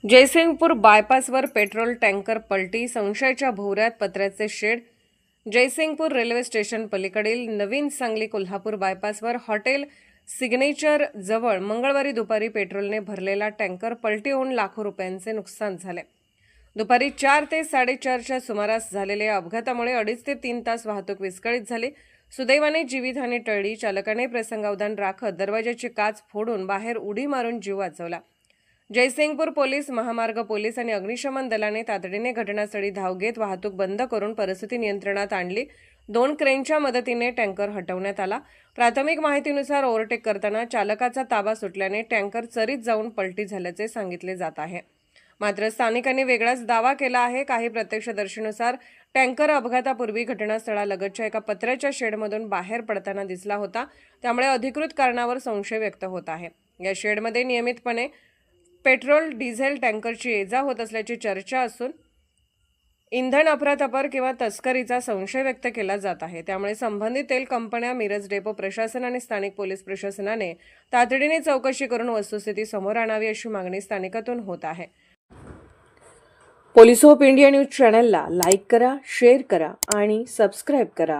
Jaysingpur बायपासवर petrol tanker पलटी, संशयाच्या भोवऱ्यात पत्र्याचे शेड. जयसिंगपूर रेल्वे स्टेशन पलीकडील नवीन सांगली कोल्हापूर बायपासवर हॉटेल सिग्नेचर जवळ मंगळवारी दुपारी पेट्रोलने भरलेला टँकर पलटी होऊन लाखो रुपयांचे नुकसान झाले. दुपारी 4 ते 4:30च्या सुमारास झालेल्या अपघातामुळे 2.5 ते 3 तास वाहतूक विस्कळीत झाली. सुदैवाने जीवितहानी टळली. चालकाने प्रसंगावधान राखत दरवाजाची काच फोडून बाहेर उडी मारून जीव वाचवला. जयसिंगपूर पोलीस, महामार्ग पोलीस आणि अग्निशमन दलाने तातडीने घटनास्थळी धाव घेत वाहतूक बंद करून परिस्थिती नियंत्रणात आणली. 2 क्रेनच्या मदतीने टँकर हटवण्यात आला. प्राथमिक माहितीनुसार ओव्हरटेक करताना चालकाचा ताबा सुटल्याने टँकर चरीत जाऊन पलटी झाल्याचे सांगितले जात आहे. मात्र स्थानिकांनी वेगळाच दावा केला आहे. काही प्रत्यक्षदर्शीनुसार टँकर अपघातापूर्वी घटनास्थळालगतच्या एका पत्र्याच्या शेडमधून बाहेर पडताना दिसला होता. त्यामुळे अधिकृत कारणावर संशय व्यक्त होत आहे. या शेडमध्ये नियमितपणे पेट्रोल डिझेल टँकरची ये-जा होत असल्याची चर्चा असून इंधन अफरातफर किंवा तस्करीचा संशय व्यक्त केला जात आहे. त्यामुळे संबंधित तेल कंपन्या, मिरज डेपो प्रशासन आणि स्थानिक पोलीस प्रशासनाने तातडीने चौकशी करून वस्तुस्थिती समोर आणावी अशी मागणी स्थानिकातून होत आहे. पोलीस ऑफ इंडिया न्यूज चॅनलला लाईक करा, शेअर करा आणि सबस्क्राईब करा.